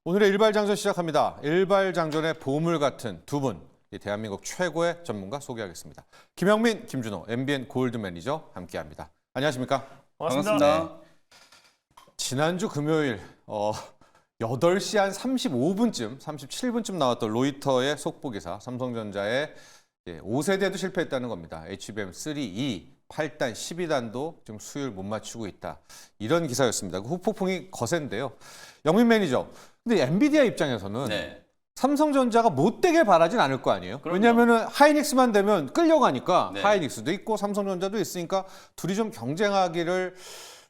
오늘의 일발장전 시작합니다. 일발장전의 보물 같은 두 분, 대한민국 최고의 전문가 소개하겠습니다. 김영민, 김준호, MBN 골드 매니저 함께합니다. 안녕하십니까? 반갑습니다. 네. 지난주 금요일 8시 한 35분쯤, 37분쯤 나왔던 로이터의 속보기사, 삼성전자의 5세대도 실패했다는 겁니다. HBM3E 8단, 12단도 지금 수율 못 맞추고 있다. 이런 기사였습니다. 그 후폭풍이 거센데요. 영민 매니저, 근데 엔비디아 입장에서는 삼성전자가 못되길 바라진 않을 거 아니에요? 그럼요. 왜냐하면 하이닉스만 되면 끌려가니까 네. 하이닉스도 있고 삼성전자도 있으니까 둘이 좀 경쟁하기를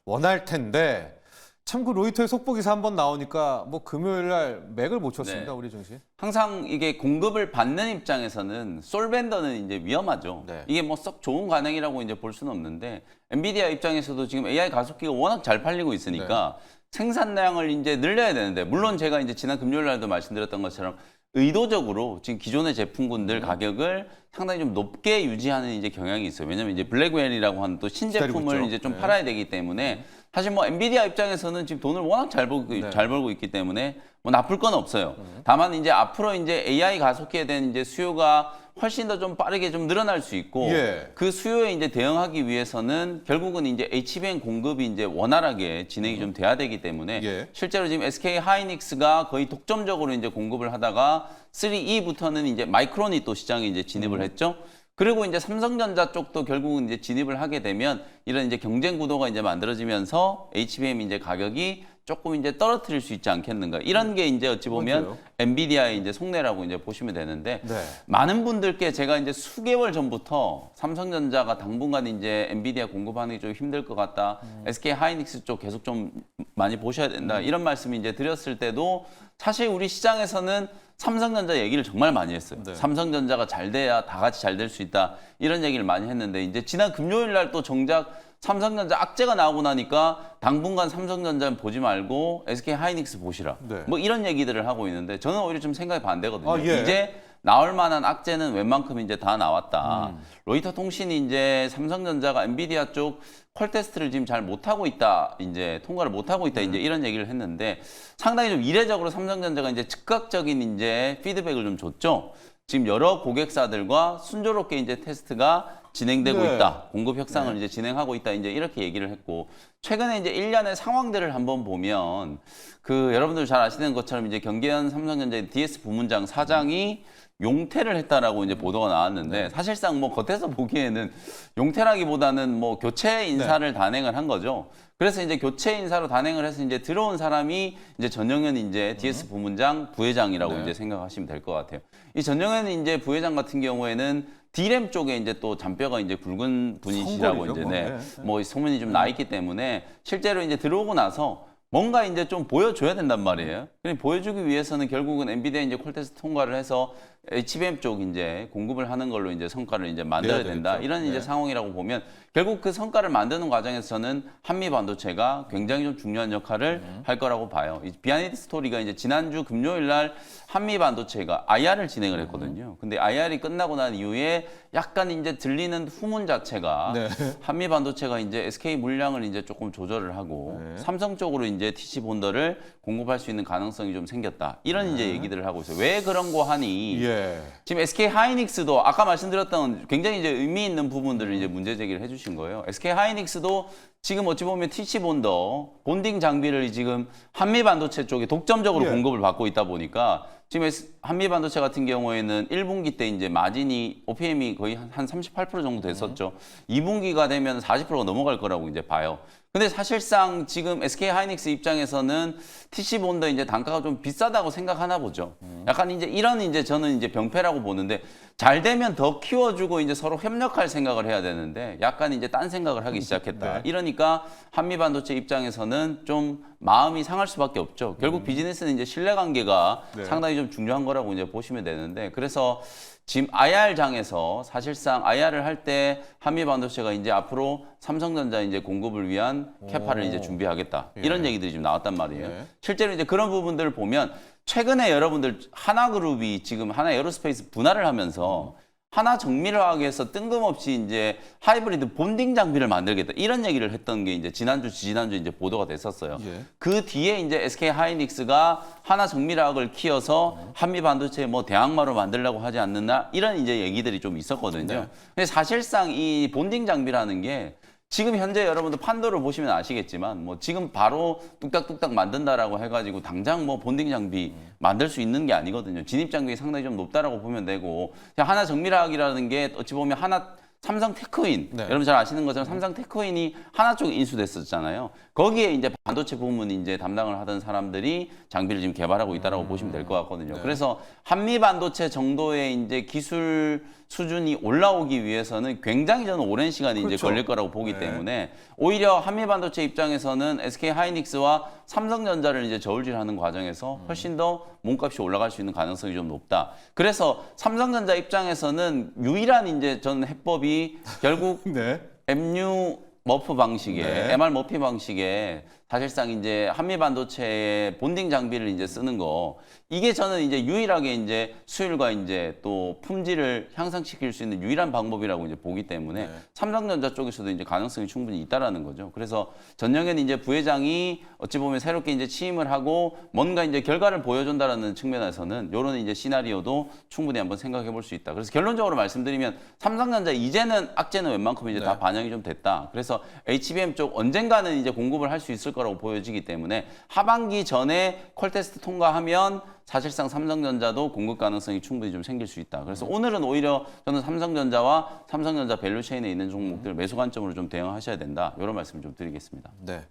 원할 텐데 참 그 로이터의 속보기사 한번 나오니까 뭐 금요일 날 맥을 못 쳤습니다. 우리 증시. 항상 이게 공급을 받는 입장에서는 솔벤더는 이제 위험하죠. 네. 이게 뭐 썩 좋은 관행이라고 이제 볼 수는 없는데 엔비디아 입장에서도 지금 AI 가속기가 워낙 잘 팔리고 있으니까 생산량을 이제 늘려야 되는데 물론 제가 이제 지난 금요일 날도 말씀드렸던 것처럼 의도적으로 지금 기존의 제품군들 가격을 상당히 좀 높게 유지하는 이제 경향이 있어요. 왜냐면 이제 블랙웰이라고 하는 또 신제품을 이제 좀 팔아야 되기 때문에 사실 뭐 엔비디아 입장에서는 지금 돈을 워낙 잘 벌고 있기 때문에 뭐 나쁠 건 없어요. 다만 이제 앞으로 이제 AI 가속기에 대한 이제 수요가 훨씬 더 좀 빠르게 좀 늘어날 수 있고 그 수요에 이제 대응하기 위해서는 결국은 이제 HBM 공급이 이제 원활하게 진행이 좀 돼야 되기 때문에 실제로 지금 SK 하이닉스가 거의 독점적으로 이제 공급을 하다가 3E부터는 이제 마이크론이 또 시장에 이제 진입을 했죠. 그리고 이제 삼성전자 쪽도 결국은 이제 진입을 하게 되면 이런 이제 경쟁 구도가 이제 만들어지면서 HBM 이제 가격이 조금 이제 떨어뜨릴 수 있지 않겠는가. 이런 게 이제 어찌 보면 엔비디아의 이제 속내라고 이제 보시면 되는데 많은 분들께 제가 이제 수개월 전부터 삼성전자가 당분간 이제 엔비디아 공급하는 게 좀 힘들 것 같다. SK 하이닉스 쪽 계속 좀 많이 보셔야 된다. 이런 말씀 이제 드렸을 때도 사실 우리 시장에서는 삼성전자 얘기를 정말 많이 했어요. 삼성전자가 잘 돼야 다 같이 잘 될 수 있다. 이런 얘기를 많이 했는데 이제 지난 금요일 날 또 정작 삼성전자 악재가 나오고 나니까 당분간 삼성전자는 보지 말고 SK 하이닉스 보시라. 뭐 이런 얘기들을 하고 있는데 저는 오히려 좀 생각이 반대거든요. 이제 나올 만한 악재는 웬만큼 이제 다 나왔다. 로이터 통신이 이제 삼성전자가 엔비디아 쪽 퀄 테스트를 지금 잘 못하고 있다. 이제 통과를 못하고 있다. 이제 이런 얘기를 했는데 상당히 좀 이례적으로 삼성전자가 이제 즉각적인 이제 피드백을 좀 줬죠. 지금 여러 고객사들과 순조롭게 이제 테스트가 진행되고 있다. 공급 협상을 이제 진행하고 있다. 이제 이렇게 얘기를 했고 최근에 이제 일련의 상황들을 한번 보면 그 여러분들 잘 아시는 것처럼 이제 경계현 삼성전자의 DS 부문장 사장이 용퇴를 했다라고 이제 보도가 나왔는데 사실상 뭐 겉에서 보기에는 용퇴라기보다는 뭐 교체 인사를 단행을 한 거죠. 그래서 이제 교체 인사로 단행을 해서 이제 들어온 사람이 이제 전영현 이제 DS 부문장 부회장이라고 이제 생각하시면 될 것 같아요. 이 전영현 이제 부회장 같은 경우에는 D램 쪽에 이제 또 잔뼈가 이제 굵은 분이시라고 이제 뭐 소문이 좀 나 있기 때문에 실제로 이제 들어오고 나서 뭔가 이제 좀 보여줘야 된단 말이에요. 보여주기 위해서는 결국은 엔비디아 이제 콜테스트 통과를 해서 HBM 쪽 이제 공급을 하는 걸로 이제 성과를 이제 만들어야 된다. 이런 이제 상황이라고 보면 결국 그 성과를 만드는 과정에서 저는 한미 반도체가 굉장히 좀 중요한 역할을 할 거라고 봐요. 이 비하인드 스토리가 이제 지난주 금요일 날 한미 반도체가 IR을 진행을 했거든요. 근데 IR이 끝나고 난 이후에 약간 이제 들리는 후문 자체가 한미 반도체가 이제 SK 물량을 이제 조금 조절을 하고 삼성 쪽으로 이제 TC 본더를 공급할 수 있는 가능성이 좀 생겼다. 이런 이제 얘기들을 하고 있어요. 왜 그런 거 하니? 지금 SK 하이닉스도 아까 말씀드렸던 굉장히 이제 의미 있는 부분들을 이제 문제 제기를 해주신 거예요. SK 하이닉스도 지금 어찌 보면 TC 본더, 본딩 장비를 지금 한미 반도체 쪽에 독점적으로 공급을 받고 있다 보니까 지금 한미 반도체 같은 경우에는 1분기 때 이제 마진이 OPM이 거의 한 38% 정도 됐었죠. 2분기가 되면 40%가 넘어갈 거라고 이제 봐요. 근데 사실상 지금 SK 하이닉스 입장에서는 TC 본더 이제 단가가 좀 비싸다고 생각하나 보죠. 약간 이제 이런 이제 저는 이제 병폐라고 보는데 잘 되면 더 키워주고 이제 서로 협력할 생각을 해야 되는데 약간 이제 딴 생각을 하기 시작했다. 이러니까 한미 반도체 입장에서는 좀 마음이 상할 수밖에 없죠. 결국 비즈니스는 이제 신뢰관계가 상당히 좀 중요한 거라고 이제 보시면 되는데 그래서 지금 IR장에서 사실상 IR을 할 때 한미 반도체가 이제 앞으로 삼성전자 이제 공급을 위한 캐파를 이제 준비하겠다. 이런 얘기들이 지금 나왔단 말이에요. 실제로 이제 그런 부분들을 보면 최근에 여러분들 하나그룹이 지금 하나에어로스페이스 분할을 하면서 하나 정밀화학에서 뜬금없이 이제 하이브리드 본딩 장비를 만들겠다 이런 얘기를 했던 게 이제 지난주, 지난주 이제 보도가 됐었어요. 그 뒤에 이제 SK 하이닉스가 하나 정밀화학을 키워서 한미 반도체 뭐 대항마로 만들려고 하지 않느냐 이런 이제 얘기들이 좀 있었거든요. 네. 근데 사실상 이 본딩 장비라는 게 지금 현재 여러분들 판도를 보시면 아시겠지만 뭐 지금 바로 뚝딱뚝딱 만든다라고 해가지고 당장 뭐 본딩 장비 만들 수 있는 게 아니거든요. 진입 장벽이 상당히 좀 높다라고 보면 되고 하나 정밀화학이라는 게 어찌 보면 하나 삼성 테크윈 네. 여러분 잘 아시는 것처럼 삼성 테크윈이 하나 쪽에 인수됐었잖아요. 거기에 이제 반도체 부문 이제 담당을 하던 사람들이 장비를 지금 개발하고 있다라고 보시면 될 것 같거든요. 네. 그래서 한미 반도체 정도의 이제 기술 수준이 올라오기 위해서는 굉장히 저는 오랜 시간이 이제 그렇죠. 걸릴 거라고 보기 네. 때문에 오히려 한미 반도체 입장에서는 SK 하이닉스와 삼성전자를 이제 저울질하는 과정에서 훨씬 더 몸값이 올라갈 수 있는 가능성이 좀 높다. 그래서 삼성전자 입장에서는 유일한 이제 저는 해법이 결국 네. MU 머프 방식의 네. MR 머피 방식의 사실상 이제 한미 반도체의 본딩 장비를 이제 쓰는 거 이게 저는 이제 유일하게 이제 수율과 이제 또 품질을 향상시킬 수 있는 유일한 방법이라고 이제 보기 때문에 네. 삼성전자 쪽에서도 이제 가능성이 충분히 있다라는 거죠. 그래서 전영현 이제 부회장이 어찌 보면 새롭게 이제 취임을 하고 뭔가 이제 결과를 보여준다라는 측면에서는 이런 이제 시나리오도 충분히 한번 생각해 볼 수 있다. 그래서 결론적으로 말씀드리면 삼성전자 이제는 악재는 웬만큼 이제 네. 다 반영이 좀 됐다. 그래서 HBM 쪽 언젠가는 이제 공급을 할 수 있을 거라고 보여지기 때문에 하반기 전에 퀄테스트 통과하면 사실상 삼성전자도 공급 가능성이 충분히 좀 생길 수 있다. 그래서 오늘은 오히려 저는 삼성전자와 삼성전자 밸류체인에 있는 종목들 매수 관점으로 좀 대응하셔야 된다. 이런 말씀 좀 드리겠습니다. 네.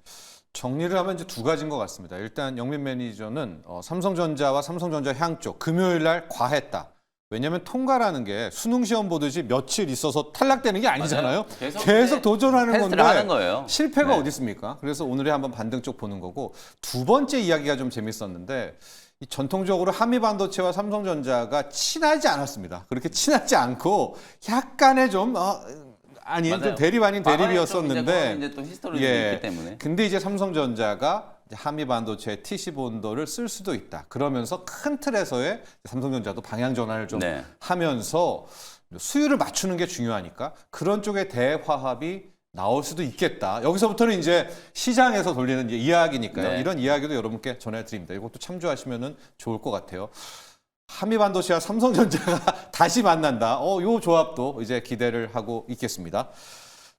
정리를 하면 이제 두 가지인 것 같습니다. 일단 영민 매니저는 삼성전자와 삼성전자 향 쪽 금요일 날 과했다. 왜냐하면 통과라는 게 수능 시험 보듯이 며칠 있어서 탈락되는 게 아니잖아요. 맞아요. 계속 도전하는 테스트를 건데 하는 거예요. 실패가 네. 어디 있습니까? 그래서 오늘에 한번 반등 쪽 보는 거고 두 번째 이야기가 좀 재밌었는데 이 전통적으로 한미 반도체와 삼성전자가 친하지 않았습니다. 그렇게 친하지 않고 약간의 좀 아닌 좀 대립 아닌 대립이었었는데 이제 또 히스토리가 예. 있기 때문에. 근데 이제 삼성전자가 이제 한미 반도체 TC 본도를 쓸 수도 있다. 그러면서 큰 틀에서의 삼성전자도 방향 전환을 좀 네. 하면서 수율을 맞추는 게 중요하니까 그런 쪽의 대화합이 나올 수도 있겠다. 여기서부터는 이제 시장에서 돌리는 이제 이야기니까요. 네. 이런 이야기도 여러분께 전해드립니다. 이것도 참조하시면 좋을 것 같아요. 한미 반도체와 삼성전자가 다시 만난다. 요 조합도 이제 기대를 하고 있겠습니다.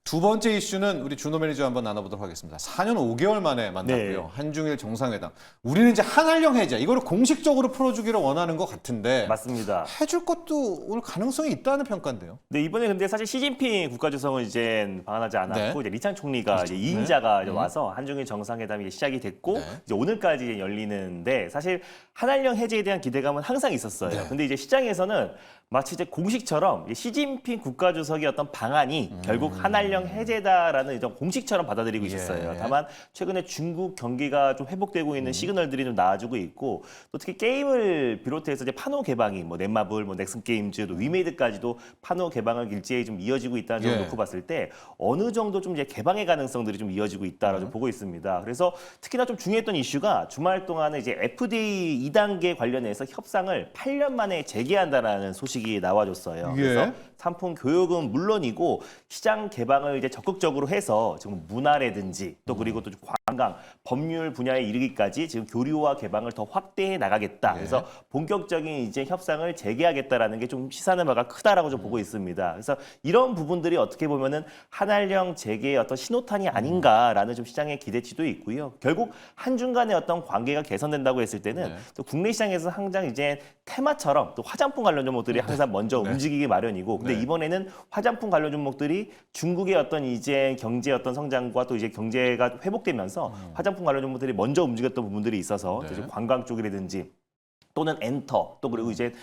두 번째 이슈는 우리 준호 매니저 한번 나눠보도록 하겠습니다. 4년 5개월 만에 만났고요. 네. 한중일 정상회담. 우리는 이제 한한령 해제 이거를 공식적으로 풀어주기를 원하는 것 같은데 맞습니다. 해줄 것도 오늘 가능성이 있다는 평가인데요. 네, 이번에 근데 사실 시진핑 국가주석은 이제 방한하지 않았고 네. 이제 리창 총리가 그렇죠. 이제 2인자가 이제 와서 한중일 정상회담이 이제 시작이 됐고 네. 이제 오늘까지 이제 열리는데 사실 한한령 해제에 대한 기대감은 항상 있었어요. 네. 근데 이제 시장에서는 마치 이제 공식처럼 시진핑 국가주석의 어떤 방안이 결국 한한령 해제다라는 이런 공식처럼 받아들이고 있었어요. 예. 다만 최근에 중국 경기가 좀 회복되고 있는 시그널들이 좀 나와주고 있고 또 특히 게임을 비롯해서 이제 판호 개방이 뭐 넷마블, 뭐 넥슨 게임즈, 또 위메이드까지도 판호 개방을 일제히 좀 이어지고 있다는 점을 예. 놓고 봤을 때 어느 정도 좀 이제 개방의 가능성들이 좀 이어지고 있다라고 좀 보고 있습니다. 그래서 특히나 좀 중요했던 이슈가 주말 동안에 이제 FDA 2단계 관련해서 협상을 8년 만에 재개한다라는 소식이 나와줬어요. 예. 그래서 상품 교육은 물론이고 시장 개방을 이제 적극적으로 해서 지금 문화라든지 또 그리고 또 관광, 법률 분야에 이르기까지 지금 교류와 개방을 더 확대해 나가겠다. 그래서 본격적인 이제 협상을 재개하겠다라는 게 좀 시사하는 바가 크다라고 좀 보고 있습니다. 그래서 이런 부분들이 어떻게 보면은 한한령 재개의 어떤 신호탄이 아닌가라는 좀 시장의 기대치도 있고요. 결국 한중 간의 어떤 관계가 개선된다고 했을 때는 또 국내 시장에서 항상 이제 테마처럼 또 화장품 관련 종목들이 항상 먼저 움직이기 마련이고 근데 이번에는 화장품 관련 종목들이 중국의 어떤 이제 경제 어떤 성장과 또 이제 경제가 회복되면서 화장품 관련 종목들이 먼저 움직였던 부분들이 있어서 또 이제 관광 쪽이라든지 또는 엔터 또 그리고 이제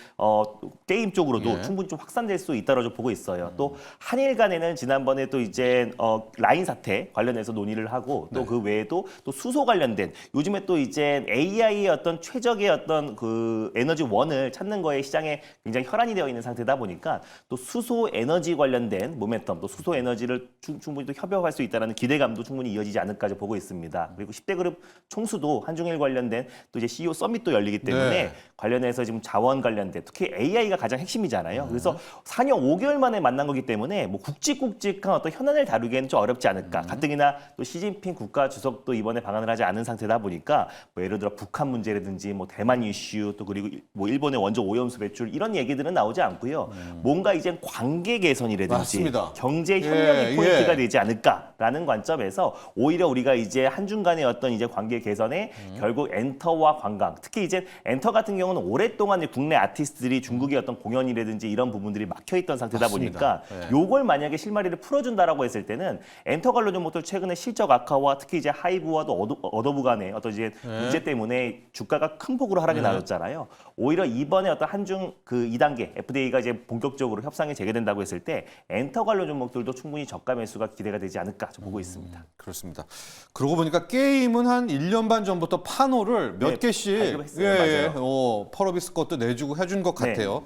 게임 쪽으로도 예. 충분히 좀 확산될 수 있다고 좀 보고 있어요. 또 한일 간에는 지난번에 또 이제 라인 사태 관련해서 논의를 하고 또 그 외에도 또 수소 관련된 요즘에 또 이제 AI의 어떤 최적의 어떤 그 에너지 원을 찾는 거에 시장에 굉장히 혈안이 되어 있는 상태다 보니까 또 수소 에너지 관련된 모멘텀 또 수소 에너지를 충분히 또 협업할 수 있다는 기대감도 충분히 이어지지 않을까 보고 있습니다. 그리고 10대 그룹 총수도 한중일 관련된 또 이제 CEO 서밋도 열리기 때문에 네. 관련해서 지금 자원 관련된 특히 AI가 가장 핵심이잖아요. 그래서 4년 5개월 만에 만난 거기 때문에 뭐 굵직굵직한 어떤 현안을 다루기에는 좀 어렵지 않을까. 가뜩이나 또 시진핑 국가 주석도 이번에 방한을 하지 않은 상태다 보니까 뭐 예를 들어 북한 문제라든지 뭐 대만 이슈 또 그리고 뭐 일본의 원조 오염수 배출 이런 얘기들은 나오지 않고요. 뭔가 이제 관계 개선이라든지 맞습니다. 경제 협력이 포인트가 예. 되지 않을까라는 관점에서 오히려 우리가 이제 한중 간의 어떤 이제 관계 개선에 결국 엔터와 관광, 특히 이제 엔터 같은 경우는 오랫동안 이제 국내 아티스트들이 중국의 어떤 공연이라든지 이런 부분들이 막혀 있던 상태다 맞습니다. 보니까 예. 요걸 만약에 실마리를 풀어준다라고 했을 때는 엔터 관련 종목들 최근에 실적 악화와 특히 이제 하이브와도 어도브 간의 어떤 이제 문제 때문에 주가가 큰 폭으로 하락이 나졌잖아요. 오히려 이번에 어떤 한중 그 2단계 FDA가 이제 본격적으로 협상이 재개된다고 했을 때 엔터 관련 종목들도 충분히 저가 매수가 기대가 되지 않을까 좀 보고 있습니다. 그렇습니다. 그러고 보니까 게임은 한 1년 반 전부터 판호를 몇 네, 개씩 발급했어요. 맞아요. 펄어비스 것도 내주고 해준 것 네. 같아요.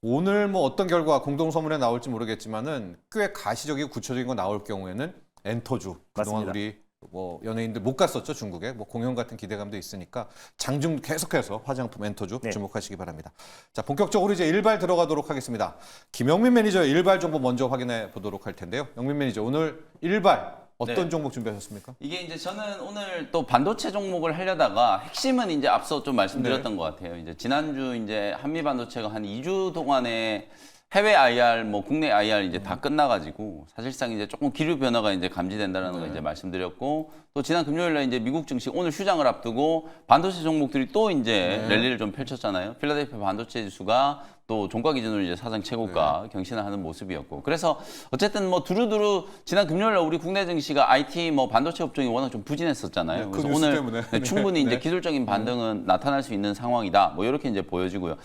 오늘 뭐 어떤 결과 공동 서문에 나올지 모르겠지만은 꽤 가시적이고 구체적인 거 나올 경우에는 엔터주 그동안 맞습니다. 우리 뭐 연예인들 못 갔었죠 중국에 뭐 공연 같은 기대감도 있으니까 장중 계속해서 화장품 엔터주 네. 주목하시기 바랍니다. 자 본격적으로 이제 일발 들어가도록 하겠습니다. 김영민 매니저의 일발 정보 먼저 확인해 보도록 할 텐데요. 영민 매니저 오늘 일발 어떤 네. 종목 준비하셨습니까? 이게 이제 저는 오늘 또 반도체 종목을 하려다가 핵심은 이제 앞서 좀 말씀드렸던 것 같아요. 이제 지난주 이제 한미 반도체가 한 2주 동안에 해외 IR, 뭐 국내 IR 이제 다 끝나가지고 사실상 이제 조금 기류 변화가 이제 감지된다는 거 이제 말씀드렸고 또 지난 금요일에 이제 미국 증시 오늘 휴장을 앞두고 반도체 종목들이 또 이제 랠리를 좀 펼쳤잖아요. 필라델피아 반도체 지수가 또 종가 기준으로 이제 사상 최고가 경신을 하는 모습이었고 그래서 어쨌든 뭐 두루두루 지난 금요일에 우리 국내 증시가 IT 뭐 반도체 업종이 워낙 좀 부진했었잖아요. 네, 그 그래서 뉴스 오늘 때문에. 네, 충분히 이제 기술적인 반등은 나타날 수 있는 상황이다. 뭐 이렇게 이제 보여지고요.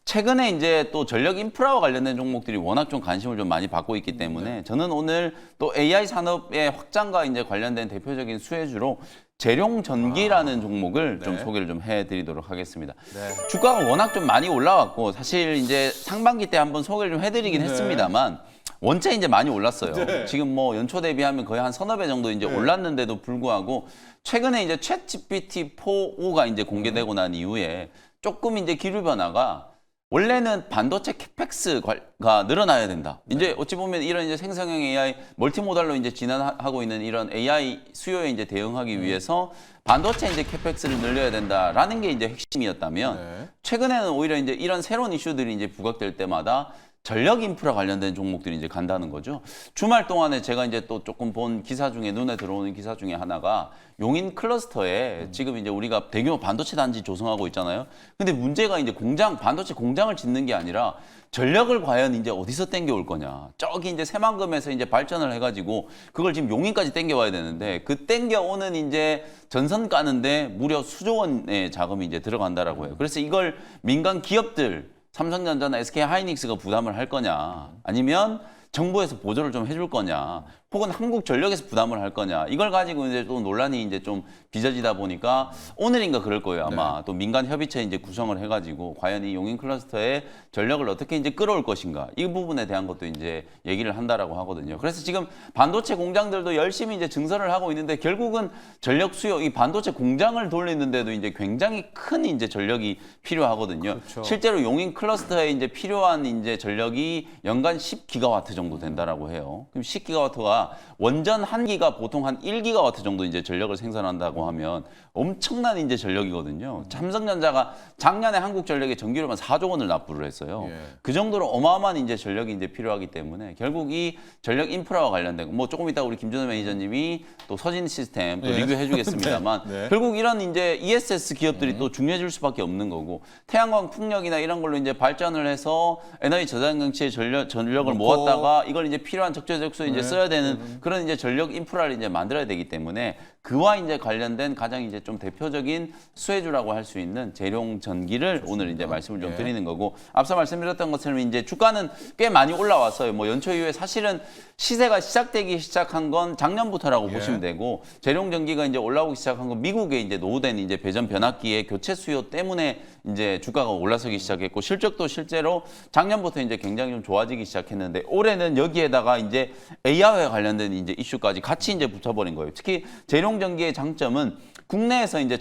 최근에 이제 또 전력 인프라와 관련된 종목들이 워낙 좀 관심을 좀 많이 받고 있기 때문에 저는 오늘 또 AI 산업의 확장과 이제 관련된 대표적인 수혜주로 재룡 전기라는 종목을 좀 네. 소개를 좀 해드리도록 하겠습니다. 네. 주가가 워낙 좀 많이 올라왔고 사실 이제 상반기 때 한번 소개를 좀 해드리긴 네. 했습니다만 원체 이제 많이 올랐어요. 네. 지금 뭐 연초 대비하면 거의 한 서너 배 정도 이제 올랐는데도 불구하고 최근에 이제 챗 GPT-4가 이제 공개되고 난 이후에 조금 이제 기류 변화가 원래는 반도체 캐펙스가 늘어나야 된다. 이제 어찌 보면 이런 이제 생성형 AI 멀티모달로 이제 진화하고 있는 이런 AI 수요에 이제 대응하기 위해서 반도체 이제 캐펙스를 늘려야 된다라는 게 이제 핵심이었다면 네. 최근에는 오히려 이제 이런 새로운 이슈들이 이제 부각될 때마다 전력 인프라 관련된 종목들이 이제 간다는 거죠. 주말 동안에 제가 이제 또 조금 본 기사 중에 눈에 들어오는 기사 중에 하나가 용인 클러스터에 지금 이제 우리가 대규모 반도체 단지 조성하고 있잖아요. 근데 문제가 이제 반도체 공장을 짓는 게 아니라 전력을 과연 이제 어디서 땡겨올 거냐. 저기 이제 새만금에서 이제 발전을 해가지고 그걸 지금 용인까지 땡겨와야 되는데 그 땡겨오는 이제 전선 까는데 무려 수조 원의 자금이 이제 들어간다라고 해요. 그래서 이걸 민간 기업들 삼성전자나 SK하이닉스가 부담을 할 거냐 아니면 정부에서 보조를 좀 해줄 거냐 혹은 한국전력에서 부담을 할 거냐 이걸 가지고 이제 또 논란이 이제 좀 빚어지다 보니까 오늘인가 그럴 거예요 아마 또 민간 협의체 이제 구성을 해가지고 과연 이 용인 클러스터에 전력을 어떻게 이제 끌어올 것인가 이 부분에 대한 것도 이제 얘기를 한다라고 하거든요. 그래서 지금 반도체 공장들도 열심히 이제 증설을 하고 있는데 결국은 전력 수요 이 반도체 공장을 돌리는데도 이제 굉장히 큰 이제 전력이 필요하거든요. 그렇죠. 실제로 용인 클러스터에 이제 필요한 이제 전력이 연간 10기가와트 정도 된다라고 해요. 그럼 10기가와트가 원전 한 기가 보통 한 1기가와트 정도 이제 전력을 생산한다고 하면 엄청난 이제 전력이거든요. 삼성전자가 작년에 한국전력에 전기료만 4조 원을 납부를 했어요. 예. 그 정도로 어마어마한 이제 전력이 이제 필요하기 때문에 결국 이 전력 인프라와 관련된 거, 뭐 조금 이따 우리 김준호 매니저님이 또 서진 시스템 또 예. 리뷰해 주겠습니다만 네. 네. 결국 이런 이제 ESS 기업들이 또 중요해질 수밖에 없는 거고 태양광 풍력이나 이런 걸로 이제 발전을 해서 에너지 저장 장치의 전력을 모았다가 이걸 이제 필요한 적재적소에 이제 써야 되는 그런 이제 전력 인프라를 이제 만들어야 되기 때문에 그와 이제 관련된 가장 이제 좀 대표적인 수혜주라고 할 수 있는 재룡 전기를 오늘 이제 말씀을 좀 예. 드리는 거고 앞서 말씀드렸던 것처럼 이제 주가는 꽤 많이 올라왔어요. 뭐 연초 이후에 사실은 시세가 시작되기 시작한 건 작년부터라고 예. 보시면 되고 재룡 전기가 이제 올라오기 시작한 건 미국에 이제 노후된 이제 배전 변압기의 교체 수요 때문에 이제 주가가 올라서기 시작했고 실적도 실제로 작년부터 이제 굉장히 좀 좋아지기 시작했는데 올해는 여기에다가 이제 AI와 관련된 이제 이슈까지 같이 이제 붙어버린 거예요. 특히 재룡 재룡전기의 장점은 국내에서 이제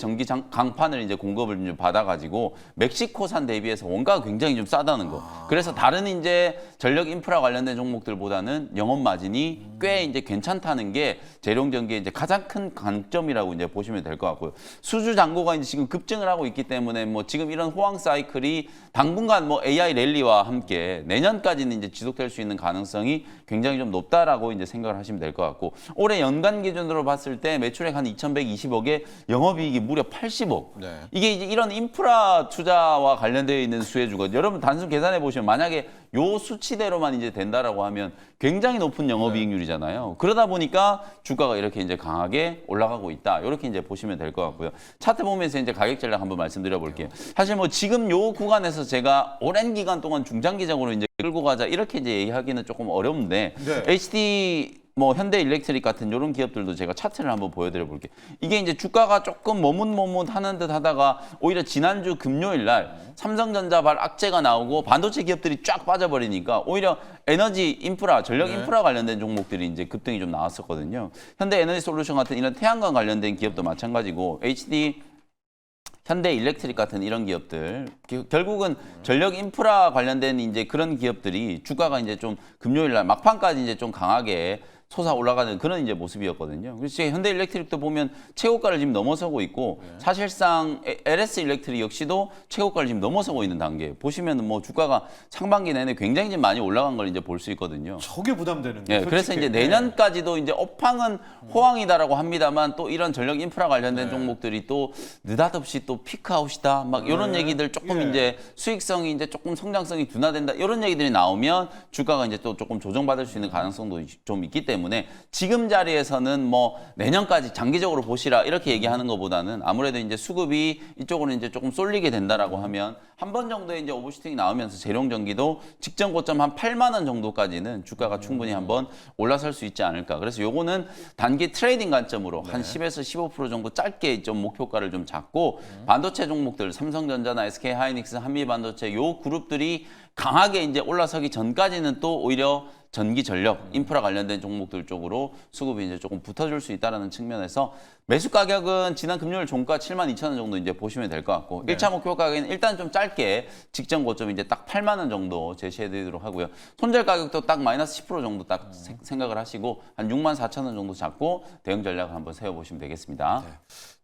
강판을 이제 공급을 좀 받아가지고 멕시코산 대비해서 원가가 굉장히 좀 싸다는 거. 그래서 다른 이제 전력 인프라 관련된 종목들보다는 영업 마진이 꽤 이제 괜찮다는 게 재룡전기의 이제 가장 큰 강점이라고 이제 보시면 될 것 같고요. 수주 잔고가 이제 지금 급증을 하고 있기 때문에 뭐 지금 이런 호황 사이클이 당분간 뭐 AI 랠리와 함께 내년까지는 이제 지속될 수 있는 가능성이 굉장히 좀 높다라고 이제 생각을 하시면 될 것 같고 올해 연간 기준으로 봤을 때 매출액 한 2,120억에 영업이익이 무려 80억. 네. 이게 이제 이런 인프라 투자와 관련되어 있는 수혜주거든요. 여러분 단순 계산해 보시면 만약에 요 수치대로만 이제 된다라고 하면 굉장히 높은 영업이익률이잖아요. 그러다 보니까 주가가 이렇게 이제 강하게 올라가고 있다. 이렇게 이제 보시면 될 것 같고요. 차트 보면서 이제 가격 전략 한번 말씀드려 볼게요. 사실 뭐 지금 요 구간에서 제가 오랜 기간 동안 중장기적으로 이제 끌고 가자 이렇게 이제 얘기하기는 조금 어려운데 네. HD 뭐 현대일렉트릭 같은 이런 기업들도 제가 차트를 한번 보여드려 볼게요. 이게 이제 주가가 조금 머뭇머뭇하는 듯 하다가 오히려 지난주 금요일 날 삼성전자발 악재가 나오고 반도체 기업들이 쫙 빠져버리니까 오히려 에너지 인프라, 전력 인프라 관련된 종목들이 이제 급등이 좀 나왔었거든요. 현대에너지솔루션 같은 이런 태양광 관련된 기업도 마찬가지고 HD 현대일렉트릭 같은 이런 기업들 결국은 전력 인프라 관련된 이제 그런 기업들이 주가가 이제 좀 금요일 날 막판까지 이제 좀 강하게 솟아 올라가는 그런 이제 모습이었거든요. 그래서 현대일렉트릭도 보면 최고가를 지금 넘어서고 있고 사실상 LS 일렉트릭 역시도 최고가를 지금 넘어서고 있는 단계. 보시면 뭐 주가가 상반기 내내 굉장히 좀 많이 올라간 걸 이제 볼 수 있거든요. 저게 부담되는데. 예, 그래서 이제 내년까지도 이제 업황은 호황이다라고 합니다만 또 이런 전력 인프라 관련된 종목들이 또 느닷없이 또 피크아웃이다. 막 이런 얘기들 조금 이제 수익성이 이제 조금 성장성이 둔화된다. 이런 얘기들이 나오면 주가가 이제 또 조금 조정받을 수 있는 가능성도 좀 있기 때문에 지금 자리에서는 뭐 내년까지 장기적으로 보시라 이렇게 얘기하는 것보다는 아무래도 이제 수급이 이쪽으로 이제 조금 쏠리게 된다라고 하면 한 번 정도의 이제 오버슈팅이 나오면서 재룡전기도 직전 고점 한 8만 원 정도까지는 주가가 충분히 한번 올라설 수 있지 않을까. 그래서 요거는 단기 트레이딩 관점으로 한 10에서 15% 정도 짧게 좀 목표가를 좀 잡고 반도체 종목들 삼성전자나 SK하이닉스, 한미반도체 요 그룹들이 강하게 이제 올라서기 전까지는 또 오히려 전기 전력, 인프라 관련된 종목들 쪽으로 수급이 이제 조금 붙어줄 수 있다는 측면에서 매수 가격은 지난 금요일 종가 72,000원 정도 이제 보시면 될 것 같고 1차 목표 가격은 일단 좀 짧게 직전 고점 이제 딱 8만 원 정도 제시해드리도록 하고요. 손절 가격도 딱 마이너스 10% 정도 딱 생각을 하시고 한 64,000원 정도 잡고 대응 전략을 한번 세워보시면 되겠습니다.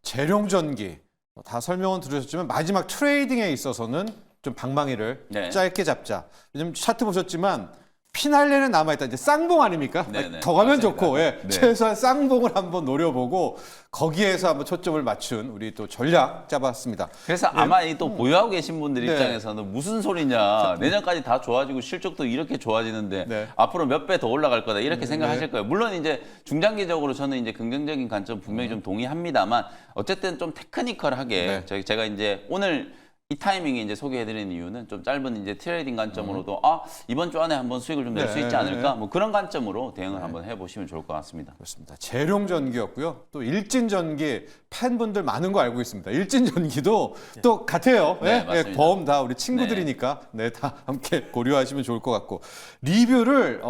재룡전기 다 설명은 들으셨지만 마지막 트레이딩에 있어서는 좀 방망이를 짧게 잡자. 요즘 차트 보셨지만 피날레는 남아있다. 이제 쌍봉 아닙니까? 네네, 더 가면 맞습니다. 좋고 최소한 쌍봉을 한번 노려보고 거기에서 한번 초점을 맞춘 우리 또 전략 잡았습니다. 그래서 아마 이 또 보유하고 계신 분들 입장에서는 무슨 소리냐. 내년까지 다 좋아지고 실적도 이렇게 좋아지는데 앞으로 몇 배 더 올라갈 거다. 이렇게 생각하실 거예요. 물론 이제 중장기적으로 저는 이제 긍정적인 관점 분명히 좀 동의합니다만 어쨌든 좀 테크니컬하게 제가 이제 오늘 이 타이밍에 이제 소개해드리는 이유는 좀 짧은 이제 트레이딩 관점으로도 이번 주 안에 한번 수익을 좀 낼 수 있지 않을까 뭐 그런 관점으로 대응을 한번 해보시면 좋을 것 같습니다. 그렇습니다. 재룡전기였고요. 또 일진전기 팬분들 많은 거 알고 있습니다. 일진전기도 또 같아요. 맞습니다. 범 다 우리 친구들이니까 다 함께 고려하시면 좋을 것 같고 리뷰를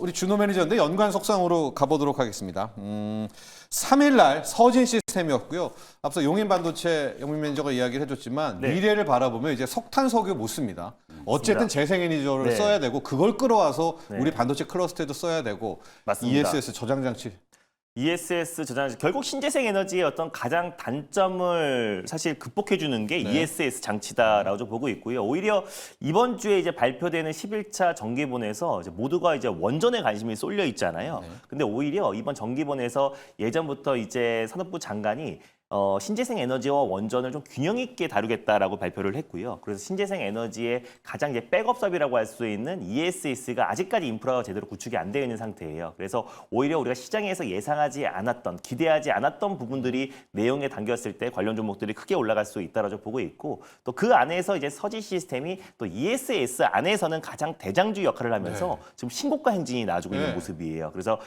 우리 준호 매니저인데 연관 속상으로 가보도록 하겠습니다. 3일날 서진 시스템이었고요. 앞서 용인반도체 영민 매니저가 이야기를 해줬지만 미래를 바라보면 이제 석탄 석유 못 씁니다. 어쨌든 재생에너지를 써야 되고 그걸 끌어와서 우리 반도체 클러스터에도 써야 되고 맞습니다. ESS 저장장치. ESS 저장장치 결국 신재생 에너지의 어떤 가장 단점을 사실 극복해 주는 게 ESS 장치다라고 좀 보고 있고요. 오히려 이번 주에 이제 발표되는 11차 정기본에서 이제 모두가 이제 원전에 관심이 쏠려 있잖아요. 근데 오히려 이번 정기본에서 예전부터 이제 산업부 장관이 신재생 에너지와 원전을 좀 균형 있게 다루겠다라고 발표를 했고요. 그래서 신재생 에너지의 가장 이제 백업섭이라고 할 수 있는 ESS가 아직까지 인프라가 제대로 구축이 안 되어 있는 상태예요. 그래서 오히려 우리가 시장에서 예상하지 않았던, 기대하지 않았던 부분들이 내용에 담겼을 때 관련 종목들이 크게 올라갈 수 있다라고 보고 있고 또 그 안에서 이제 서지 시스템이 또 ESS 안에서는 가장 대장주 역할을 하면서 지금 신고가 행진이 나와주고 있는 모습이에요. 그래서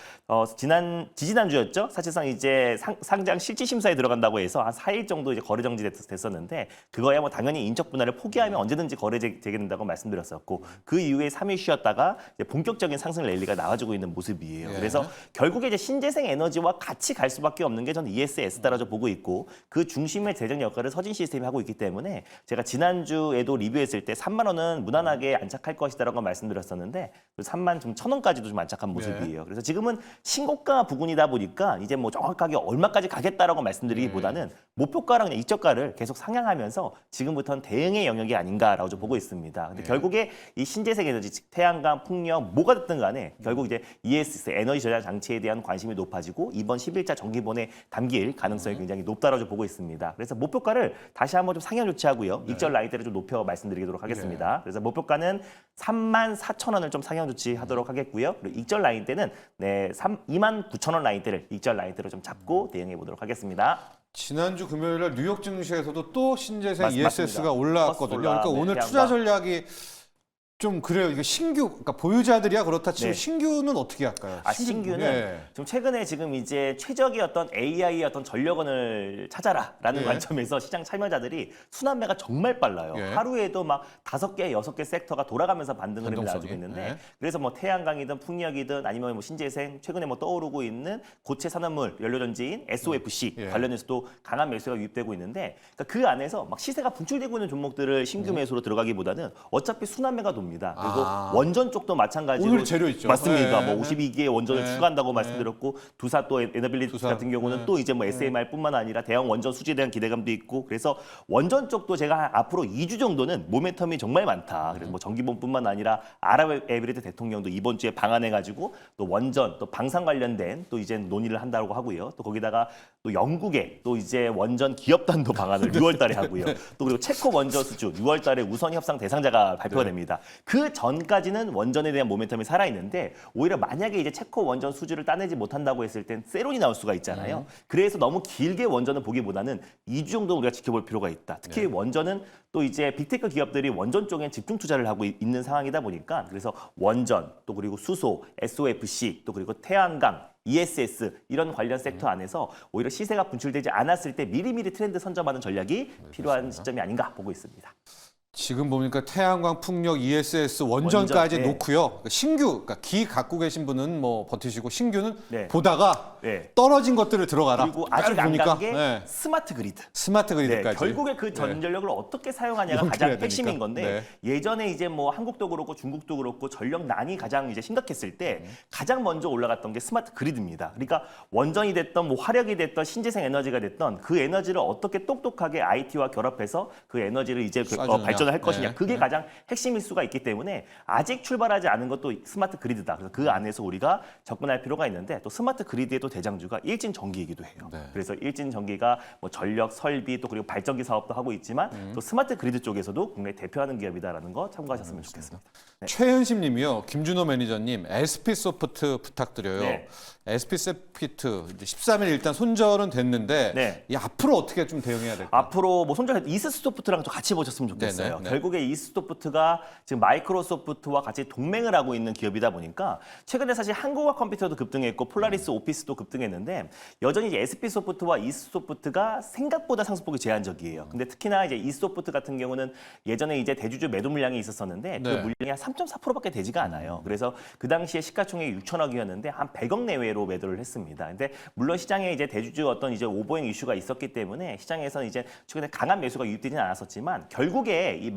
지지난주였죠. 사실상 이제 상장 실질 심사에 들어간다고 있다라고 해서 한 4일 정도 이제 거래 정지됐었는데 그거야 뭐 당연히 인적 분할을 포기하면 언제든지 거래 재개된다고 말씀드렸었고 그 이후에 3일 쉬었다가 이제 본격적인 상승 랠리가 나와주고 있는 모습이에요. 예. 그래서 결국에 이제 신재생 에너지와 같이 갈 수밖에 없는 게 저는 ESS다라고 보고 있고 그 중심의 재정 역할을 서진 시스템이 하고 있기 때문에 제가 지난주에도 리뷰했을 때 3만 원은 무난하게 안착할 것이다라고 말씀드렸었는데 3만 좀 1,000원까지도 좀 안착한 모습이에요. 그래서 지금은 신고가 부근이다 보니까 이제 뭐 정확하게 얼마까지 가겠다라고 말씀드리기보다는 목표가랑 그냥 이적가를 계속 상향하면서 지금부터는 대응의 영역이 아닌가라고 좀 보고 있습니다. 근데 결국에 이 신재생 에너지, 즉 태양광, 풍력 뭐가 됐든 간에 결국 이제 ESS 에너지 저장 장치에 대한 관심이 높아지고 이번 11차 정기본에 담길 가능성이 굉장히 높다라고 보고 있습니다. 그래서 목표가를 다시 한번 좀 상향 조치하고요. 익절 라인대를 좀 높여 말씀드리도록 하겠습니다. 그래서 목표가는 34,000원을 좀 상향 조치하도록 하겠고요. 그리고 익절 라인대는 29,000원 라인대를 익절 라인대로 좀 잡고 대응해 보도록 하겠습니다. 지난주 금요일 날 뉴욕 증시에서도 또 신재생 맞습니다. ESS가 올라왔거든요. 올라, 그러니까 네, 오늘 태양광. 투자 전략이 좀 그래요. 이게 신규, 그러니까 보유자들이야 그렇다 치고 네. 신규는 어떻게 할까요? 신규는 예. 지금 최근에 지금 이제 최적의 어떤 AI의 어떤 전력원을 찾아라라는 예. 관점에서 시장 참여자들이 순환매가 정말 빨라요. 예. 하루에도 막 5개, 6개 섹터가 돌아가면서 반등 흐름이 변동성이. 나와주고 있는데 예. 그래서 뭐 태양광이든 풍력이든 아니면 뭐 신재생 최근에 뭐 떠오르고 있는 고체 산업물 연료전지인 SOFC 예. 관련해서도 강한 매수가 유입되고 있는데 그러니까 그 안에서 막 시세가 분출되고 있는 종목들을 신규 매수로 들어가기보다는 어차피 순환매가 돕니다. 그리고 원전 쪽도 마찬가지로 오늘 재료 있죠. 맞습니다. 네. 뭐 52기의 원전을 네. 추가한다고 말씀드렸고 두사 또 에너빌리티 두사. 같은 경우는 네. 또 이제 뭐 SMR뿐만 아니라 대형 원전 수지에 대한 기대감도 있고 그래서 원전 쪽도 제가 앞으로 2주 정도는 모멘텀이 정말 많다. 그래서 뭐 정기본뿐만 아니라 아랍에미리트 대통령도 이번 주에 방한해 가지고 또 원전 또 방산 관련된 또 이제 논의를 한다고 하고요. 또 거기다가 또 영국의 또 이제 원전 기업단도 방한을 6월달에 하고요. 또 그리고 체코 원전 수주 6월달에 우선 협상 대상자가 발표가 됩니다. 그 전까지는 원전에 대한 모멘텀이 살아있는데 오히려 만약에 이제 체코 원전 수주를 따내지 못한다고 했을 땐 세론이 나올 수가 있잖아요. 그래서 너무 길게 원전을 보기보다는 2주 정도 우리가 지켜볼 필요가 있다. 특히 원전은 또 이제 빅테크 기업들이 원전 쪽에 집중 투자를 하고 있는 상황이다 보니까 그래서 원전 또 그리고 수소, SOFC 또 그리고 태양광 ESS 이런 관련 섹터 안에서 오히려 시세가 분출되지 않았을 때 미리미리 트렌드 선점하는 전략이 필요한 시점이 아닌가 보고 있습니다. 지금 보니까 태양광, 풍력, ESS 원전까지 원전, 네. 놓고요. 그러니까 신규, 그러니까 기 갖고 계신 분은 뭐 버티시고 신규는 네. 보다가 네. 떨어진 것들을 들어가라. 그리고 아직 안 보니까 간 게 네. 스마트 그리드. 스마트 네, 그리드까지. 결국에 그 전력을 어떻게 사용하냐가 연결해야 가장 되니까. 핵심인 건데 네. 예전에 이제 뭐 한국도 그렇고 중국도 그렇고 전력난이 가장 이제 심각했을 때 가장 먼저 올라갔던 게 스마트 그리드입니다. 그러니까 원전이 됐던 뭐 화력이 됐던 신재생 에너지가 됐던 그 에너지를 어떻게 똑똑하게 IT와 결합해서 그 에너지를 이제 쏴주느냐. 발전을 할 것이냐 네. 그게 네. 가장 핵심일 수가 있기 때문에 아직 출발하지 않은 것도 스마트 그리드다. 그래서 그 안에서 우리가 접근할 필요가 있는데 또 스마트 그리드의 또 대장주가 일진 전기이기도 해요. 네. 그래서 일진 전기가 뭐 전력, 설비 또 그리고 발전기 사업도 하고 있지만 또 스마트 그리드 쪽에서도 국내 대표하는 기업이다라는 거 참고하셨으면 좋겠습니다. 네. 최은심 님이요. 김준호 매니저님, SP소프트 부탁드려요. 네. SP소프트 13일 일단 손절은 됐는데 네. 이 앞으로 어떻게 좀 대응해야 될까요? 앞으로 뭐 손절 이스소프트랑 좀 같이 보셨으면 좋겠어요. 네네, 네. 결국에 이스소프트가 지금 마이크로소프트와 같이 동맹을 하고 있는 기업이다 보니까 최근에 사실 한국화 컴퓨터도 급등했고 폴라리스 오피스도 급등했는데 여전히 이제 SP소프트와 이스소프트가 생각보다 상승폭이 제한적이에요. 근데 특히나 이제 이스소프트 같은 경우는 예전에 이제 대주주 매도 물량이 있었었는데 그 네. 물량이 한 3.4%밖에 되지가 않아요. 그래서 그 당시에 시가총액이 6천억이었는데 한 100억 내외로 매도를 했습니다. 근데 물론 시장에 이제 대주주 어떤 이제 오보행 이슈가 있었기 때문에 시장에서는 이제 최근에 강한 매수가 유입되지는 않았었지만 결국에 이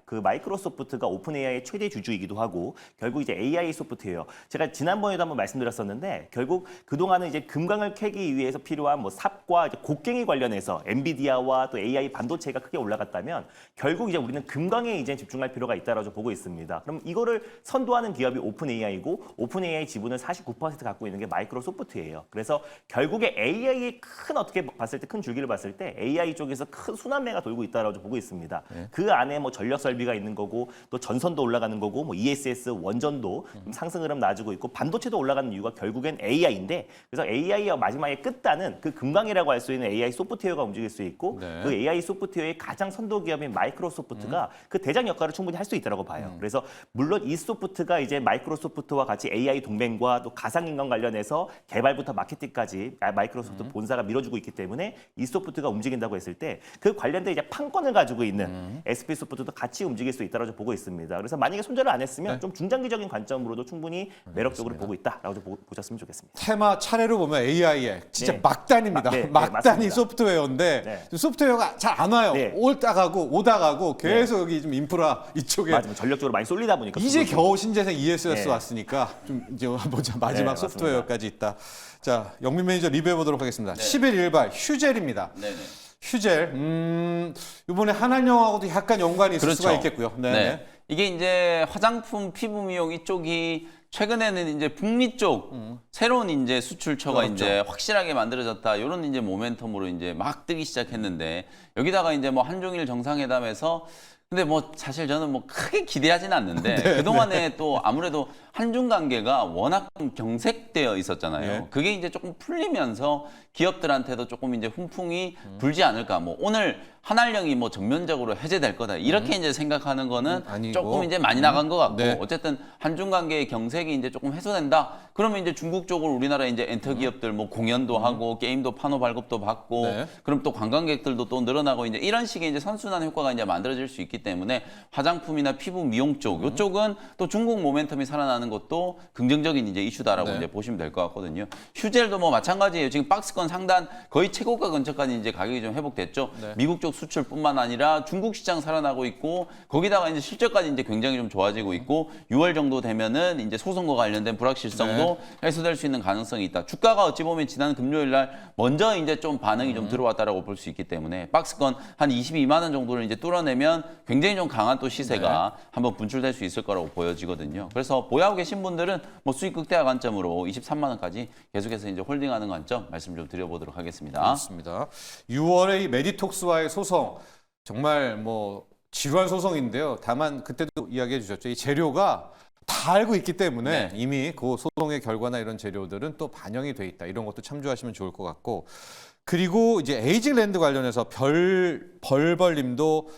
마이크로소프트가 오픈 AI의 최대 주주이기도 하고 결국 이제 AI 소프트예요. 제가 지난번에도 한번 말씀드렸었는데 결국 그동안은 이제 금강을 캐기 위해서 필요한 뭐 삽과 이제 곡괭이 관련해서 엔비디아와 또 AI 반도체가 크게 올라갔다면 결국 이제 우리는 금강에 이제 집중할 필요가 있다라고 보고 있습니다. 그럼 이거를 선도하는 기업이 오픈 AI고 오픈 AI 지분을 49% 갖고 있는 게 마이크로소프트예요. 그래서 결국에 AI의 큰 어떻게 봤을 때 큰 줄기를 봤을 때 AI 쪽에서 큰 순환매가 돌고 있다라고 보고 있습니다. 그 안에 뭐 전력 설비가 있는 거고 또 전선도 올라가는 거고 뭐 ESS 원전도 좀 상승 흐름 나아지고 있고 반도체도 올라가는 이유가 결국엔 AI인데 그래서 AI의 마지막에 끝단은 그 금강이라고 할 수 있는 AI 소프트웨어가 움직일 수 있고 네. 그 AI 소프트웨어의 가장 선도 기업인 마이크로소프트가 그 대장 역할을 충분히 할 수 있다고 봐요. 그래서 물론 이 소프트가 이제 마이크로소프트와 같이 AI 동맹과 또 가상인간 관련해서 개발부터 마케팅까지 마이크로소프트 본사가 밀어주고 있기 때문에 이 소프트가 움직인다고 했을 때 그 관련된 이제 판권을 가지고 있는 SP 소프트도 같이 움직일 수 있다고 보고 있습니다. 그래서 만약에 손절을 안 했으면 좀 중장기적인 관점으로도 충분히 매력적으로 보고 있다라고 보셨으면 좋겠습니다. 테마 차례로 보면 AI의 진짜 네. 막단입니다. 네, 막단이 맞습니다. 소프트웨어인데 네. 소프트웨어가 잘 안 와요. 네. 오다 가고 계속 여기 좀 인프라 이쪽에 맞아요. 전력적으로 많이 쏠리다 보니까 이제 수급이. 겨우 신재생 ESS 네. 왔으니까 좀 이제 보자 마지막 네, 맞습니다. 소프트웨어까지 있다. 자, 영민 매니저 리뷰해 보도록 하겠습니다. 네. 10일 일발 휴젤입니다. 네네. 휴젤 이번에 한한영하고도 약간 연관이 있을 그렇죠. 수가 있겠고요. 네. 네. 이게 이제 화장품, 피부 미용 이쪽이 최근에는 이제 북미 쪽 새로운 이제 수출처가 그렇죠. 이제 확실하게 만들어졌다. 이런 이제 모멘텀으로 이제 막 뜨기 시작했는데 여기다가 이제 뭐 한중일 정상회담에서 근데 뭐 사실 저는 뭐 크게 기대하진 않는데 그동안에 또 아무래도 한중 관계가 워낙 좀 경색되어 있었잖아요. 예. 그게 이제 조금 풀리면서 기업들한테도 조금 이제 훈풍이 불지 않을까. 뭐 오늘 한한령이 뭐 전면적으로 해제될 거다. 이렇게 이제 생각하는 거는 아니고. 조금 이제 많이 나간 것 같고 네. 어쨌든 한중 관계의 경색이 이제 조금 해소된다. 그러면 이제 중국 쪽으로 우리나라 이제 엔터 기업들 뭐 공연도 하고 게임도 판호 발급도 받고 네. 그럼 또 관광객들도 또 늘어나고 이제 이런 식의 이제 선순환 효과가 이제 만들어질 수 있기 때문에 화장품이나 피부 미용 쪽 이쪽은 또 중국 모멘텀이 살아나는 것도 긍정적인 이제 이슈다라고 네. 이제 보시면 될 것 같거든요. 휴젤도 뭐 마찬가지예요. 지금 박스권 상단 거의 최고가 근처까지 이제 가격이 좀 회복됐죠. 네. 미국 쪽 수출뿐만 아니라 중국 시장 살아나고 있고 거기다가 이제 실적까지 이제 굉장히 좀 좋아지고 있고 6월 정도 되면은 이제 소송과 관련된 불확실성도 해소될 수 있는 가능성이 있다. 주가가 어찌 보면 지난 금요일 날 먼저 이제 좀 반응이 좀 들어왔다라고 볼 수 있기 때문에 박스권 한 22만 원 정도를 이제 뚫어내면 굉장히 좀 강한 또 시세가 한번 분출될 수 있을 거라고 보여지거든요. 그래서 보유하고 계신 분들은 뭐 수익 극대화 관점으로 23만 원까지 계속해서 이제 홀딩하는 관점 말씀 좀 드려보도록 하겠습니다. 그렇습니다. 6월에 이 메디톡스와의 소송 정말 뭐 지루한 소송인데요. 다만 그때도 이야기해 주셨죠. 이 재료가 다 알고 있기 때문에 네. 이미 그 소송의 결과나 이런 재료들은 또 반영이 돼 있다. 이런 것도 참조하시면 좋을 것 같고 그리고 이제 에이징랜드 관련해서 벌벌님도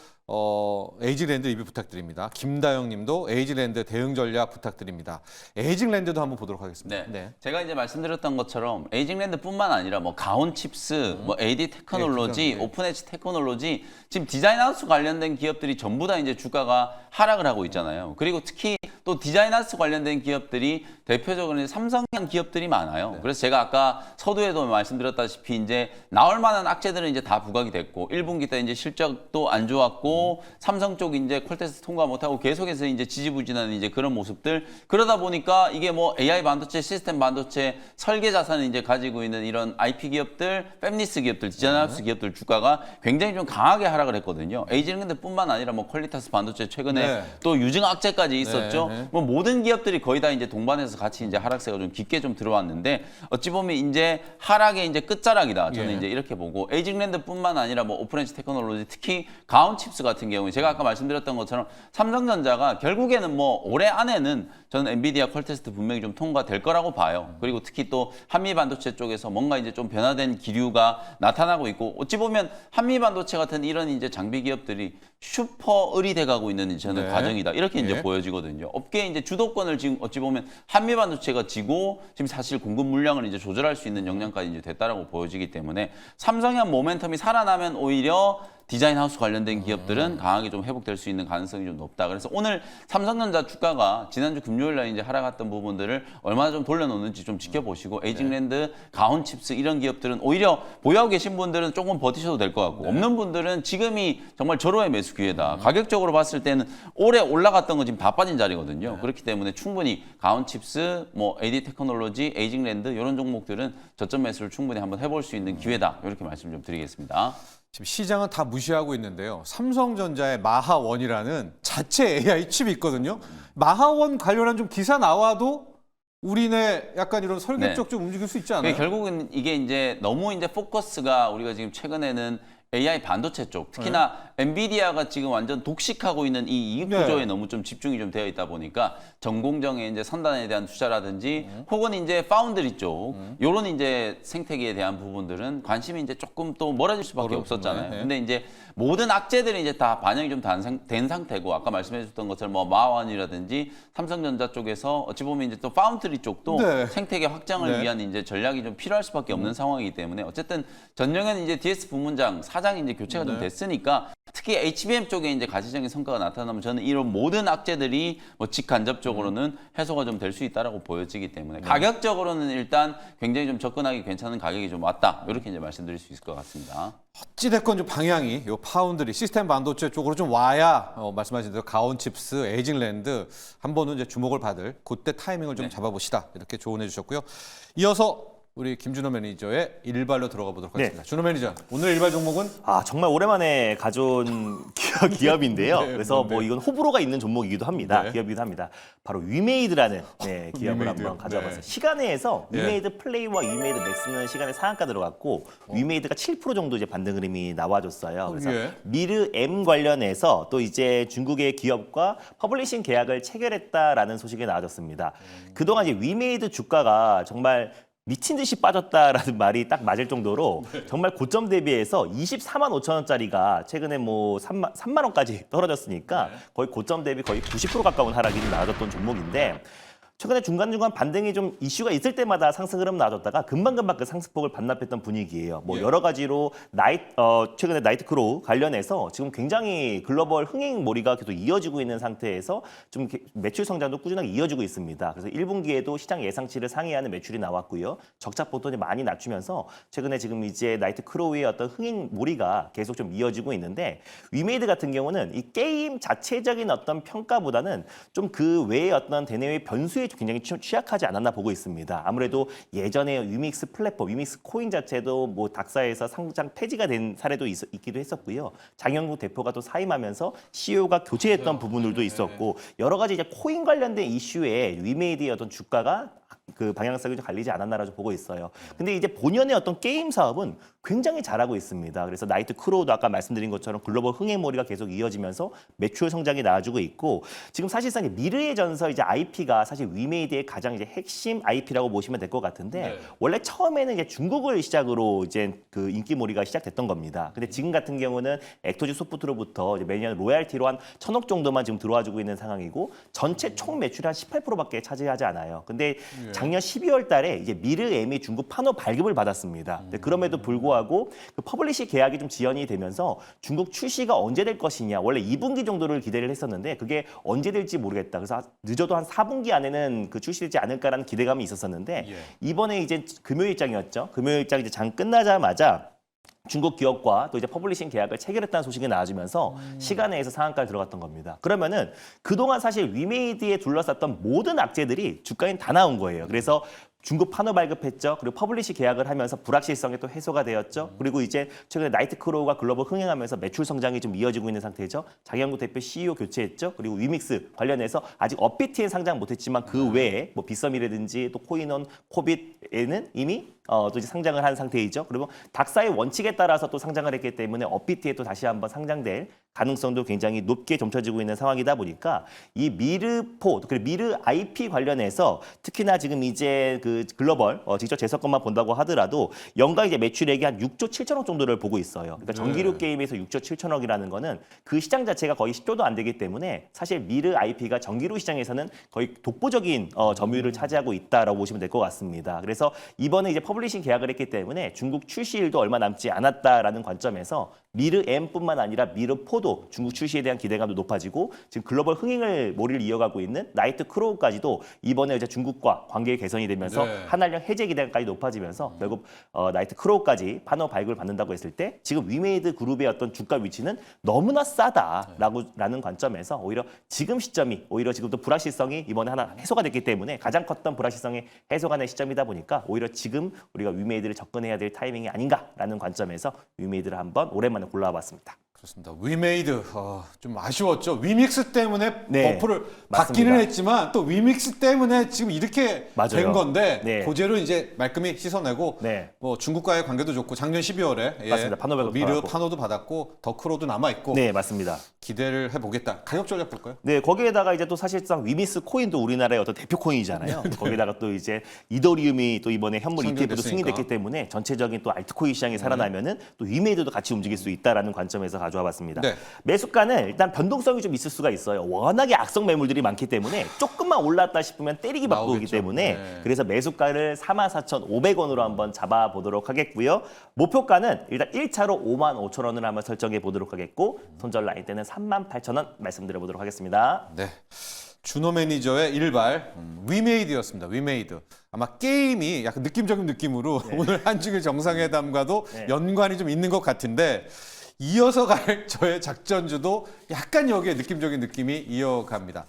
에이징랜드 리뷰 부탁드립니다. 김다영님도 에이징랜드 대응 전략 부탁드립니다. 에이징랜드도 한번 보도록 하겠습니다. 네. 제가 이제 말씀드렸던 것처럼 에이징랜드뿐만 아니라 뭐 가온칩스, 뭐 AD 테크놀로지, 네. 오픈엣지 테크놀로지 지금 디자인하우스 관련된 기업들이 전부 다 이제 주가가 하락을 하고 있잖아요. 그리고 특히 또 디자인하우스 관련된 기업들이 대표적으로 이제 삼성형 기업들이 많아요. 그래서 제가 아까 서두에도 말씀드렸다시피 이제 나올 만한 악재들은 이제 다 부각이 됐고 1분기 때 이제 실적도 안 좋았고 삼성 쪽 이제 콜테스트 통과 못하고 계속해서 이제 지지부진하는 이제 그런 모습들 그러다 보니까 이게 뭐 AI 반도체, 시스템 반도체 설계 자산을 이제 가지고 있는 이런 IP 기업들, 팹리스 기업들, 디자인하우스 기업들 주가가 굉장히 좀 강하게 하락을 했거든요. 에이징랜드뿐만 아니라 뭐 퀄리타스 반도체 최근에 네. 또 유증 악재까지 있었죠. 네. 뭐 모든 기업들이 거의 다 이제 동반해서 같이 이제 하락세가 좀 깊게 좀 들어왔는데 어찌 보면 이제 하락의 이제 끝자락이다. 저는 예. 이제 이렇게 보고 에이징랜드뿐만 아니라 뭐 오픈엣지 테크놀로지 특히 가온칩스 같은 경우에 제가 아까 말씀드렸던 것처럼 삼성전자가 결국에는 뭐 올해 안에는 저는 엔비디아 퀄테스트 분명히 좀 통과될 거라고 봐요. 그리고 특히 또 한미 반도체 쪽에서 뭔가 이제 좀 변화된 기류가 나타나고 있고 어찌 보면 한미 반도체 같은 이런 이제 장비 기업들이 슈퍼 을이 돼가고 있는 저는 네. 과정이다. 이렇게 이제 예. 보여지거든요. 업계의 이제 주도권을 지금 어찌 보면 한미 반도체가 지고 지금 사실 공급 물량을 이제 조절할 수 있는 역량까지 이제 됐다라고 보여지기 때문에 삼성의 모멘텀이 살아나면 오히려 디자인 하우스 관련된 기업들은 강하게 좀 회복될 수 있는 가능성이 좀 높다. 그래서 오늘 삼성전자 주가가 지난주 금요일 날 이제 하락했던 부분들을 얼마나 좀 돌려놓는지 좀 지켜보시고 에이징랜드, 가온칩스 이런 기업들은 오히려 보유하고 계신 분들은 조금 버티셔도 될 것 같고 없는 분들은 지금이 정말 절호의 매수 기회다. 가격적으로 봤을 때는 올해 올라갔던 건 지금 다 빠진 자리거든요. 그렇기 때문에 충분히 가온칩스, 뭐 AD 테크놀로지, 에이징랜드 이런 종목들은 저점 매수를 충분히 한번 해볼 수 있는 기회다. 이렇게 말씀 좀 드리겠습니다. 지금 시장은 다 무시하고 있는데요. 삼성전자의 마하원이라는 자체 AI 칩이 있거든요. 마하원 관련한 좀 기사 나와도 우리네 약간 이런 설계 네. 쪽 좀 움직일 수 있지 않아요? 결국은 이게 이제 너무 이제 포커스가 우리가 지금 최근에는 AI 반도체 쪽, 특히나 엔비디아가 지금 완전 독식하고 있는 이 이익 구조에 너무 좀 집중이 좀 되어 있다 보니까 전공정의 이제 선단에 대한 투자라든지 혹은 이제 파운드리 쪽 요런 이제 생태계에 대한 부분들은 관심이 이제 조금 또 멀어질 수밖에 없었잖아요. 근데 이제 모든 악재들이 이제 다 반영이 좀 된 상태고 아까 말씀해 주셨던 것처럼 뭐 마완이라든지 삼성전자 쪽에서 어찌 보면 이제 또 파운드리 쪽도 생태계 확장을 위한 이제 전략이 좀 필요할 수밖에 없는 상황이기 때문에 어쨌든 전영현 이제 DS 부문장 사장이 이제 교체가 좀 됐으니까 특히 HBM 쪽에 이제 가시적인 성과가 나타나면 저는 이런 모든 악재들이 뭐 직간접적으로는 해소가 좀 될 수 있다라고 보여지기 때문에 가격적으로는 일단 굉장히 좀 접근하기 괜찮은 가격이 좀 왔다 이렇게 이제 말씀드릴 수 있을 것 같습니다. 어찌됐건 좀 방향이 요 파운드리 시스템 반도체 쪽으로 좀 와야 말씀하신 대로 가온칩스, 에이징랜드 한 번은 이제 주목을 받을 그때 타이밍을 좀 잡아보시다 이렇게 조언해 주셨고요. 이어서 우리 김준호 매니저의 일발로 들어가 보도록 하겠습니다. 준호 매니저, 오늘 일발 종목은 정말 오랜만에 가져온 기업인데요. 그래서 뭐 이건 호불호가 있는 종목이기도 합니다. 기업이기도 합니다. 바로 위메이드라는 기업을 한번 가져와봤어요. 시간에서 위메이드 플레이와 위메이드 맥스는 시간에 상한가 들어갔고 위메이드가 7% 정도 이제 반등 흐름이 나와줬어요. 그래서 미르 M 관련해서 또 이제 중국의 기업과 퍼블리싱 계약을 체결했다라는 소식이 나와졌습니다. 그동안 이제 위메이드 주가가 정말 미친 듯이 빠졌다라는 말이 딱 맞을 정도로 정말 고점 대비해서 24만 5천 원짜리가 최근에 뭐 3만 원까지 떨어졌으니까 거의 고점 대비 거의 90% 가까운 하락이 나와줬던 종목인데 최근에 중간중간 반등이 좀 이슈가 있을 때마다 상승 흐름 나와줬다가 금방금방 그 상승폭을 반납했던 분위기예요. 뭐 여러 가지로 최근에 나이트크로우 관련해서 지금 굉장히 글로벌 흥행몰이가 계속 이어지고 있는 상태에서 좀 매출 성장도 꾸준하게 이어지고 있습니다. 그래서 1분기에도 시장 예상치를 상회하는 매출이 나왔고요. 적자폭도 많이 낮추면서 최근에 지금 이제 나이트크로우의 어떤 흥행몰이가 계속 좀 이어지고 있는데 위메이드 같은 경우는 이 게임 자체적인 어떤 평가보다는 좀 그 외의 어떤 대내외 변수에 굉장히 취약하지 않았나 보고 있습니다. 아무래도 예전에 위믹스 플랫폼, 위믹스 코인 자체도 뭐 닥사에서 상장 폐지가 된 사례도 있기도 했었고요. 장영국 대표가 또 사임하면서 CEO가 교체했던 부분들도 있었고 여러 가지 이제 코인 관련된 이슈에 위메이드의 어떤 주가가 그 방향성이 좀 갈리지 않았나라고 보고 있어요. 근데 이제 본연의 어떤 게임 사업은 굉장히 잘하고 있습니다. 그래서 나이트 크로우도 아까 말씀드린 것처럼 글로벌 흥행몰이가 계속 이어지면서 매출 성장이 나와주고 있고 지금 사실상 미르의 전서 이제 IP가 사실 위메이드의 가장 이제 핵심 IP라고 보시면 될 것 같은데 원래 처음에는 이제 중국을 시작으로 이제 그 인기몰이가 시작됐던 겁니다. 근데 지금 같은 경우는 액토지 소프트로부터 이제 매년 로얄티로 한 1,000억 정도만 지금 들어와주고 있는 상황이고 전체 총 매출의 한 18%밖에 차지하지 않아요. 근데 작년 12월 달에 이제 미르 M이 중국 판호 발급을 받았습니다. 그럼에도 불구하고 그 퍼블리시 계약이 좀 지연이 되면서 중국 출시가 언제 될 것이냐. 원래 2분기 정도를 기대를 했었는데 그게 언제 될지 모르겠다. 그래서 늦어도 한 4분기 안에는 그 출시되지 않을까라는 기대감이 있었었는데 이번에 이제 금요일장이었죠. 금요일장 이제 장 끝나자마자 중국 기업과 또 이제 퍼블리싱 계약을 체결했다는 소식이 나와주면서 시간에서 상한가를 들어갔던 겁니다. 그러면은 그동안 사실 위메이드에 둘러쌌던 모든 악재들이 주가에 다 나온 거예요. 그래서 중국 판호 발급했죠. 그리고 퍼블리시 계약을 하면서 불확실성이 또 해소가 되었죠. 그리고 이제 최근에 나이트크로우가 글로벌 흥행하면서 매출 성장이 좀 이어지고 있는 상태죠. 장영국 대표 CEO 교체했죠. 그리고 위믹스 관련해서 아직 업비트에 상장 못했지만 그 외에 뭐 비썸이라든지 또 코인원, 코빗에는 이미 또 이제 상장을 한 상태이죠. 그리고 닥사의 원칙에 따라서 또 상장을 했기 때문에 업비트에 또 다시 한번 상장될 가능성도 굉장히 높게 점쳐지고 있는 상황이다 보니까 이 미르포 그리고 미르 IP 관련해서 특히나 지금 이제 그 글로벌 직접 재석권만 본다고 하더라도 연간 이제 매출액이 한 6조 7천억 정도를 보고 있어요. 그러니까 정기류 게임에서 6조 7천억이라는 거는 그 시장 자체가 거의 10조도 안 되기 때문에 사실 미르 IP가 정기류 시장에서는 거의 독보적인 점유율을 차지하고 있다라고 보시면 될 것 같습니다. 그래서 이번에 이제 퍼블리싱 계약을 했기 때문에 중국 출시일도 얼마 남지 않았다라는 관점에서 미르 M뿐만 아니라 미르 포도 중국 출시에 대한 기대감도 높아지고 지금 글로벌 흥행을 몰이를 이어가고 있는 나이트 크로우까지도 이번에 이제 중국과 관계 개선이 되면서 한한령 해제 기대감까지 높아지면서 결국 나이트 크로우까지 판호 발급을 받는다고 했을 때 지금 위메이드 그룹의 어떤 주가 위치는 너무나 싸다라는 관점에서 오히려 지금 시점이 오히려 지금도 불확실성이 이번에 하나 해소가 됐기 때문에 가장 컸던 불확실성이 해소가 된 시점이다 보니까 오히려 지금 우리가 위메이드를 접근해야 될 타이밍이 아닌가라는 관점에서 위메이드를 한번 오랜만에 골라와 봤습니다. 그렇습니다. 위메이드 좀 아쉬웠죠. 위믹스 때문에 네, 버프를 맞습니다. 받기는 했지만 또 위믹스 때문에 지금 이렇게 맞아요. 된 건데 네. 고제로 이제 말끔히 씻어내고 네. 뭐 중국과의 관계도 좋고 작년 12월에 맞습니다. 파노백도 미르 받았고. 파노도 받았고 더크로도 남아 있고 네, 맞습니다. 기대를 해보겠다. 가격 전략 볼까요? 네, 거기에다가 이제 또 사실상 위미스 코인도 우리나라의 어떤 대표 코인이잖아요. 거기다가 또 이제 이더리움이 또 이번에 현물 ETF도 상장됐으니까. 승인됐기 때문에 전체적인 또 알트코인 시장이 살아나면은 또 위메이드도 같이 움직일 수 있다라는 관점에서 가져와 봤습니다. 네. 매수가는 일단 변동성이 좀 있을 수가 있어요. 워낙에 악성 매물들이 많기 때문에 조금만 올랐다 싶으면 때리기 바꾸기 나오겠죠. 때문에 네. 그래서 매수가를 44,500원으로 한번 잡아 보도록 하겠고요. 목표가는 일단 1차로 55,000원을 한번 설정해 보도록 하겠고 손절 라인 때는 38,000원 말씀드려 보도록 하겠습니다. 네. 준호 매니저의 일발 위메이드였습니다. 위메이드. 아마 게임이 약간 느낌적인 느낌으로 오늘 한중일 정상회담과도 네. 연관이 좀 있는 것 같은데 이어서 갈 저의 작전주도 약간 여기에 느낌적인 느낌이 이어갑니다.